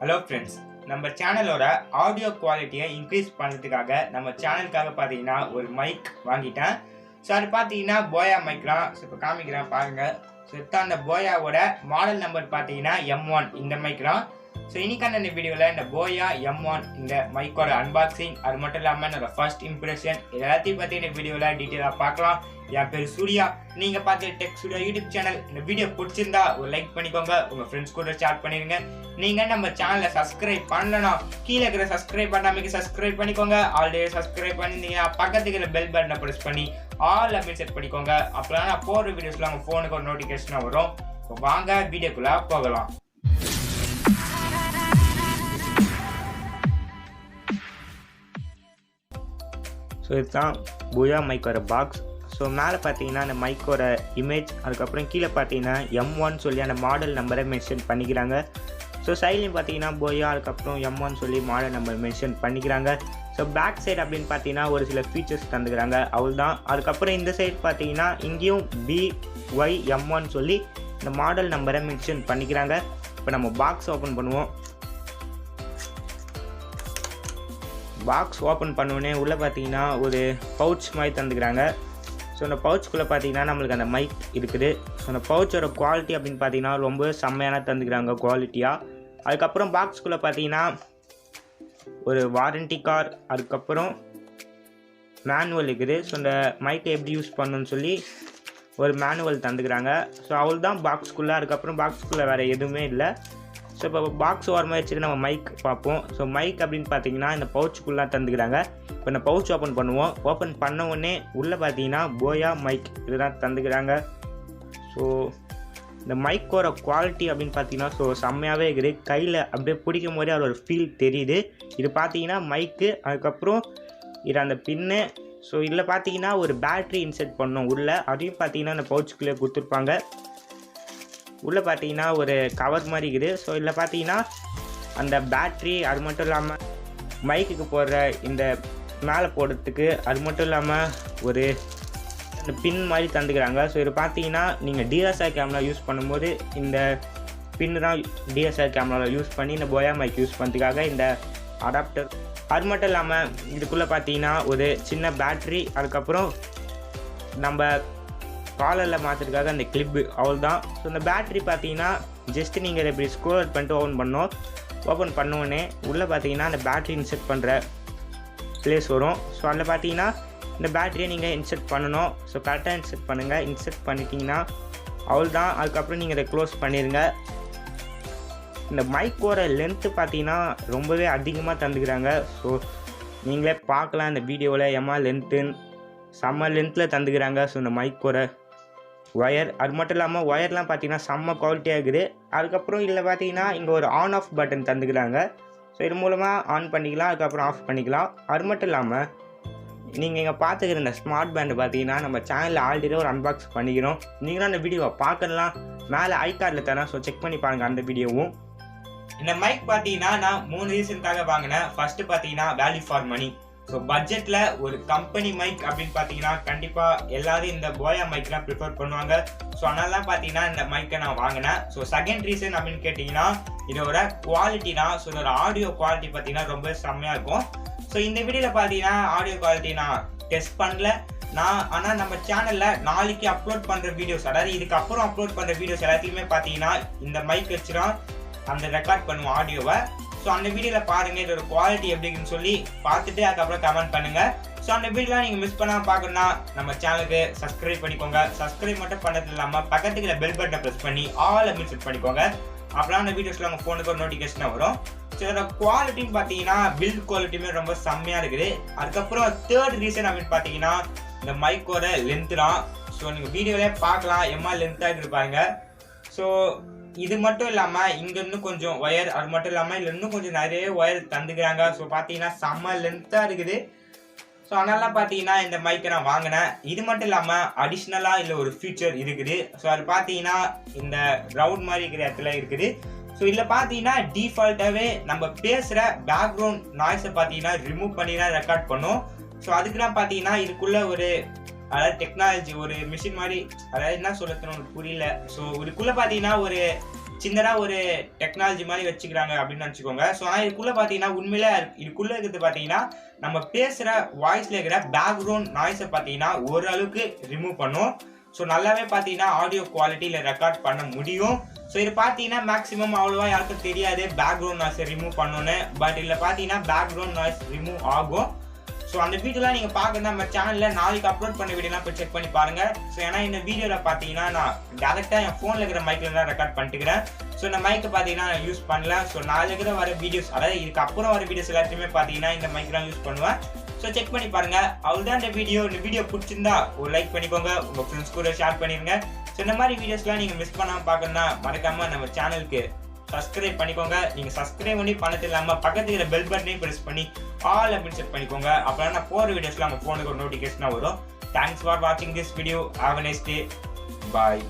Hello friends, நம்ம சேனலோட audio குவாலிட்டியை இன்க்ரீஸ் பண்ணுறதுக்காக நம்ம சேனலுக்காக பார்த்தீங்கன்னா ஒரு மைக் வாங்கிட்டேன். ஸோ அது பார்த்தீங்கன்னா போயா மைக் தான். ஸோ இப்போ காமிக்கிறேன் பாருங்கள். ஸோ இப்போ அந்த போயாவோட மாடல் நம்பர் பார்த்தீங்கன்னா M1 இந்த மைக் தான். ஸோ இன்னைக்கான இந்த வீடியோவில் இந்த போயா M1 இந்த மைக்கோட அன்பாக்சிங், அது மட்டும் இல்லாமல் என்னோட ஃபர்ஸ்ட் இம்ப்ரெஷன் எல்லாத்தையும் பற்றி இந்த வீடியோவில் டீட்டெயிலாக பார்க்கலாம். என் பேர் சூர்யா, நீங்கள் பார்த்து டெக் சூர்யா யூடியூப் சேனல். இந்த வீடியோ பிடிச்சிருந்தா ஒரு லைக் பண்ணிக்கோங்க, உங்கள் ஃப்ரெண்ட்ஸ் கூட ஷேர் பண்ணிடுங்க. நீங்கள் நம்ம சேனலை சப்ஸ்கிரைப் பண்ணலன்னா கீழே இருக்கிற சப்ஸ்கிரைப் பண்ணாமல் சப்ஸ்கிரைப் பண்ணிக்கோங்க. ஆல்ரெடி சப்ஸ்கிரைப் பண்ணியிருந்தீங்கன்னா பக்கத்துக்கு இருக்கிற பெல் பட்டனை ப்ரெஸ் பண்ணி ஆல் அப்படின்னு செட் பண்ணிக்கோங்க. அப்போலாம் நான் போடுற வீடியோஸ்லாம் உங்கள் ஃபோனுக்கு ஒரு நோட்டிஃபிகேஷனாக வரும். இப்போ வாங்க வீடியோக்குள்ளே போகலாம். ஸோ இதுதான் போயா மைக்கோட பாக்ஸ். ஸோ மேலே பார்த்தீங்கன்னா அந்த மைக்கோட இமேஜ், அதுக்கப்புறம் கீழே பார்த்தீங்கன்னா M1 சொல்லி அந்த மாடல் நம்பரை மென்ஷன் பண்ணிக்கிறாங்க. ஸோ சைட்லையும் பார்த்தீங்கன்னா போயா, அதுக்கப்புறம் M1 சொல்லி மாடல் நம்பர் மென்ஷன் பண்ணிக்கிறாங்க. ஸோ பேக் சைடு அப்படின்னு பார்த்தீங்கன்னா ஒரு சில ஃபீச்சர்ஸ் தந்துக்கிறாங்க, அவள் தான். அதுக்கப்புறம் இந்த சைடு பார்த்தீங்கன்னா இங்கேயும் BY-M1 சொல்லி இந்த மாடல் நம்பரை மென்ஷன் பண்ணிக்கிறாங்க. இப்போ நம்ம பாக்ஸ் ஓப்பன் பண்ணுவோம். பாக்ஸ் ஓப்பன் பண்ணோடனே உள்ளே பார்த்தீங்கன்னா ஒரு பவுச் மாதிரி தந்துக்கிறாங்க. ஸோ அந்த பவுச்சுக்குள்ளே பார்த்தீங்கன்னா நம்மளுக்கு அந்த மைக் இருக்குது. ஸோ அந்த பவுச்சோட குவாலிட்டி அப்படின்னு பார்த்தீங்கன்னா ரொம்ப செம்மையான தந்துக்கிறாங்க குவாலிட்டியாக. அதுக்கப்புறம் பாக்ஸ்குள்ளே பார்த்தீங்கன்னா ஒரு வாரண்டி கார்டு, அதுக்கப்புறம் மேனுவல் இருக்குது. ஸோ இந்த மைக்கை எப்படி யூஸ் பண்ணணுன்னு சொல்லி ஒரு மேனுவல் தந்துக்கிறாங்க. ஸோ அவள் தான் பாக்ஸ்குள்ளே. அதுக்கப்புறம் பாக்ஸ்குள்ளே வேறு எதுவுமே இல்லை. ஸோ இப்போ பாக்ஸ் ஓரமாக வச்சுட்டு நம்ம மைக் பார்ப்போம். ஸோ மைக் அப்படின்னு பார்த்தீங்கன்னா இந்த பவுச்சுக்குள்ளே தந்துக்கிறாங்க. இப்போ இந்த பவுச் ஓப்பன் பண்ணுவோம். ஓப்பன் பண்ண உடனே உள்ளே பார்த்தீங்கன்னா போயா மைக் இதுதான் தந்துக்கிறாங்க. ஸோ இந்த மைக்கோட குவாலிட்டி அப்படின்னு பார்த்தீங்கன்னா ஸோ செம்மையாகவே இருக்குது. கையில் அப்படியே பிடிக்கும் போதே அது ஒரு ஃபீல் தெரியுது. இது பார்த்தீங்கன்னா மைக்கு, அதுக்கப்புறம் இது அந்த பின்னு. ஸோ இதில் பார்த்தீங்கன்னா ஒரு பேட்ரி இன்செர்ட் பண்ணோம் உள்ளே, அதையும் பார்த்தீங்கன்னா அந்த பவுச்சுக்குள்ளே கொடுத்துருப்பாங்க. உள்ளே பார்த்தீங்கன்னா ஒரு கவர் மாதிரி இருக்குது. ஸோ இதில் பார்த்தீங்கன்னா அந்த பேட்ரி, அது மட்டும் இல்லாமல் மைக்குக்கு போடுற இந்த மேலே போடுறதுக்கு, அது மட்டும் இல்லாமல் ஒரு அந்த பின் மாதிரி தந்துக்கிறாங்க. ஸோ இது பார்த்தீங்கன்னா நீங்கள் DSLR கேமரா யூஸ் பண்ணும்போது இந்த பின்னு தான் DSLR கேமராவில் யூஸ் பண்ணி இந்த போயா மைக் யூஸ் பண்ணுறதுக்காக இந்த அடாப்டர். அது மட்டும் இல்லாமல் இதுக்குள்ளே பார்த்தீங்கன்னா ஒரு சின்ன பேட்ரி, அதுக்கப்புறம் நம்ம காலரில் மாற்றுறதுக்காக அந்த கிளிப்பு, அவள் தான். ஸோ இந்த பேட்ரி பார்த்தீங்கன்னா ஜஸ்ட்டு நீங்கள் இதை இப்படி ஸ்க்ரோல் பண்ணிட்டு ஓப்பன் பண்ணோடனே உள்ளே பார்த்தீங்கன்னா அந்த பேட்ரி இன்செர்ட் பண்ணுற ப்ளேஸ் வரும். ஸோ அதில் பார்த்தீங்கன்னா இந்த பேட்டரியை நீங்கள் இன்செர்ட் பண்ணணும். ஸோ கரெக்டாக இன்செர்ட் பண்ணுங்கள். இன்செர்ட் பண்ணிட்டீங்கன்னா அவள் தான். அதுக்கப்புறம் நீங்கள் இதை க்ளோஸ் பண்ணிடுங்க. இந்த மைக்கோட லென்த்து பார்த்தீங்கன்னா ரொம்பவே அதிகமாக தந்துக்கிறாங்க. ஸோ நீங்களே பார்க்கலாம் இந்த வீடியோவில் எம்மா லென்த்துன்னு செம்ம லென்த்தில் தந்துக்கிறாங்க. ஸோ இந்த மைக்கோட ஒயர், அது மட்டும் இல்லாமல் ஒயர்லாம் பார்த்தீங்கன்னா செம்ம குவாலிட்டியாக இருக்குது. அதுக்கப்புறம் இதில் பார்த்தீங்கன்னா இங்கே ஒரு ஆன் ஆஃப் பட்டன் தந்துக்கிறாங்க. ஸோ இது மூலமாக ஆன் பண்ணிக்கலாம், அதுக்கப்புறம் ஆஃப் பண்ணிக்கலாம். அது மட்டும் இல்லாமல் நீங்கள் இங்கே பார்த்துக்கிற இந்த ஸ்மார்ட் பேண்டு பார்த்தீங்கன்னா நம்ம சேனலில் ஆல்ரெடி ஒரு அன்பாக்ஸ் பண்ணிக்கிறோம். நீங்களும் அந்த வீடியோவை பார்க்கலாம், மேலே ஐ கார்டில் தரேன். ஸோ செக் பண்ணி பாருங்கள் அந்த வீடியோவும். இந்த மைக் பார்த்தீங்கன்னா நான் 3 ரீசனுக்காக வாங்கினேன். ஃபர்ஸ்ட் பார்த்தீங்கன்னா வேல்யூ ஃபார் மணி. ஸோ பட்ஜெட்டில் ஒரு கம்பெனி மைக் அப்படின்னு பார்த்தீங்கன்னா கண்டிப்பாக எல்லாரும் இந்த போயா மைக் தான் ப்ரிஃபர் பண்ணுவாங்க. ஸோ அதனால தான் பார்த்தீங்கன்னா இந்த மைக்கை நான் வாங்கினேன். ஸோ செகண்ட் ரீசன் அப்படின்னு கேட்டிங்கன்னா இதோட குவாலிட்டி தான். ஸோ இதோட ஆடியோ குவாலிட்டி பார்த்தீங்கன்னா ரொம்ப செம்மையாக இருக்கும். ஸோ இந்த வீடியோவில் பார்த்தீங்கன்னா ஆடியோ குவாலிட்டி நான் டெஸ்ட் பண்ணல ஆனால் நம்ம சேனலில் நாளைக்கு அப்லோட் பண்ணுற வீடியோஸ், அதாவது இதுக்கப்புறம் அப்லோட் பண்ணுற வீடியோஸ் எல்லாத்தையுமே பார்த்தீங்கன்னா இந்த மைக் வச்சு தான் அந்த ரெக்கார்ட் பண்ணுவோம் ஆடியோவை. ஸோ அந்த வீடியோவில் பாருங்கள் இதோட குவாலிட்டி எப்படின்னு சொல்லி பார்த்துட்டு அதுக்கப்புறம் கமெண்ட் பண்ணுங்கள். ஸோ அந்த வீடியோலாம் நீங்கள் மிஸ் பண்ணாமல் பார்க்கணுன்னா நம்ம சேனலுக்கு சப்ஸ்கிரைப் பண்ணிக்கோங்க. சப்ஸ்கிரைப் மட்டும் பண்ணது இல்லாமல் பக்கத்துக்கு பெல் பட்டனை ப்ரெஸ் பண்ணி ஆல் அப்படின்னு செட் பண்ணிக்கோங்க. அப்போலாம் அந்த வீடியோஸில் உங்கள் ஃபோனுக்கு ஒரு நோட்டிஃபிகேஷனாக வரும். ஸோ இதோட குவாலிட்டின்னு பார்த்தீங்கன்னா பில்ட் குவாலிட்டியுமே ரொம்ப செம்மையாக இருக்குது. அதுக்கப்புறம் தேர்ட் ரீசன் அப்படின்னு பார்த்தீங்கன்னா இந்த மைக்கோட லென்த்து தான். ஸோ நீங்கள் வீடியோவிலே பார்க்கலாம் எம்மா லென்த்தாக இருக்குது பாருங்க. ஸோ இது மட்டும் இல்லாமல் இங்கே இன்னும் கொஞ்சம் ஒயர், அது மட்டும் இல்லாமல் இதில் இன்னும் கொஞ்சம் நிறைய ஒயர் தந்துக்கிறாங்க. ஸோ பார்த்தீங்கன்னா செம்ம லென்த்தாக இருக்குது. ஸோ அதனால பார்த்தீங்கன்னா இந்த மைக்கை நான் வாங்கினேன். இது மட்டும் இல்லாமல் அடிஷ்னலாக இதில் ஒரு ஃபீச்சர் இருக்குது. ஸோ அது பார்த்தீங்கன்னா இந்த ரவுண்ட் மாதிரி இருக்கிற இடத்துல இருக்குது. ஸோ இதில் பார்த்தீங்கன்னா டிஃபால்ட்டாகவே நம்ம பேசுகிற பேக்ரவுண்ட் நாய்ஸை பார்த்தீங்கன்னா ரிமூவ் பண்ணி தான் ரெக்கார்ட் பண்ணும். ஸோ அதுக்கெல்லாம் பார்த்தீங்கன்னா இதுக்குள்ளே ஒரு அதாவது டெக்னாலஜி ஒரு மிஷின் மாதிரி, அதாவது என்ன சொல்லணும்னு புரியல. ஸோ இதுக்குள்ளே பார்த்தீங்கன்னா ஒரு சின்னதாக ஒரு டெக்னாலஜி மாதிரி வச்சுக்கிறாங்க அப்படின்னு நினச்சிக்கோங்க. ஸோ ஆனால் இதுக்குள்ளே பார்த்தீங்கன்னா உண்மையிலே இதுக்குள்ளே இருக்கிறது பார்த்தீங்கன்னா நம்ம பேசுகிற வாய்ஸில் இருக்கிற பேக்ரவுண்ட் நாய்ஸை பார்த்தீங்கன்னா ஓரளவுக்கு ரிமூவ் பண்ணும். ஸோ நல்லாவே பார்த்தீங்கன்னா ஆடியோ குவாலிட்டியில் ரெக்கார்ட் பண்ண முடியும். ஸோ இது பார்த்தீங்கன்னா மேக்ஸிமம் அவ்வளோவா யாருக்கும் தெரியாது பேக்ரவுண்ட் நாய்ஸை ரிமூவ் பண்ணணுன்னு. பட் இதில் பார்த்தீங்கன்னா பேக்ரவுண்ட் நாய்ஸ் ரிமூவ் ஆகும். ஸோ அந்த வீடியோலாம் நீங்கள் பார்க்கணும் நம்ம சேனலில் நாளைக்கு அப்லோட் பண்ண வீடியோலாம் போய் செக் பண்ணி பாருங்கள். ஸோ ஏன்னா இந்த வீடியோவில் பார்த்தீங்கன்னா நான் டேரெக்டாக என் ஃபோனில் இருக்கிற மைக்கில் தான் ரெக்கார்ட் பண்ணிட்டுக்கிறேன். ஸோ இந்த மைக்கை பார்த்தீங்கன்னா நான் யூஸ் பண்ணல. ஸோ நாளைக்கு தான் வர வீடியோஸ், அதாவது இதுக்கு அப்புறம் வர வீடியோஸ் எல்லாத்தையுமே பார்த்தீங்கன்னா இந்த மைக் தான் யூஸ் பண்ணுவேன். ஸோ செக் பண்ணி பாருங்கள். அவ்வளோதான் இந்த வீடியோ பிடிச்சிருந்தா ஒரு லைக் பண்ணிக்கோங்க, உங்கள் ஃப்ரெண்ட்ஸ் கூட ஷேர் பண்ணிடுங்க. ஸோ இந்த மாதிரி வீடியோஸ்லாம் நீங்கள் மிஸ் பண்ணாமல் பார்க்கணுன்னா மறக்காமல் நம்ம சேனலுக்கு சப்ஸ்கிரைப் பண்ணிக்கோங்க. நீங்கள் சப்ஸ்கிரைப் பண்ணி பண்ணது இல்லாமல் பக்கத்தில் இருக்கிற பெல் பட்டனையும் ப்ரெஸ் பண்ணி ஆல் அப்படின்னு செட் பண்ணிக்கோங்க. அப்போ நான் போகிற வீடியோஸ்லாம் உங்கள் ஃபோனுக்கு ஒரு நோட்டிஃபிகேஷனாக வரும். தேங்க்ஸ் ஃபார் வாட்சிங் this video. Have a nice day. Bye.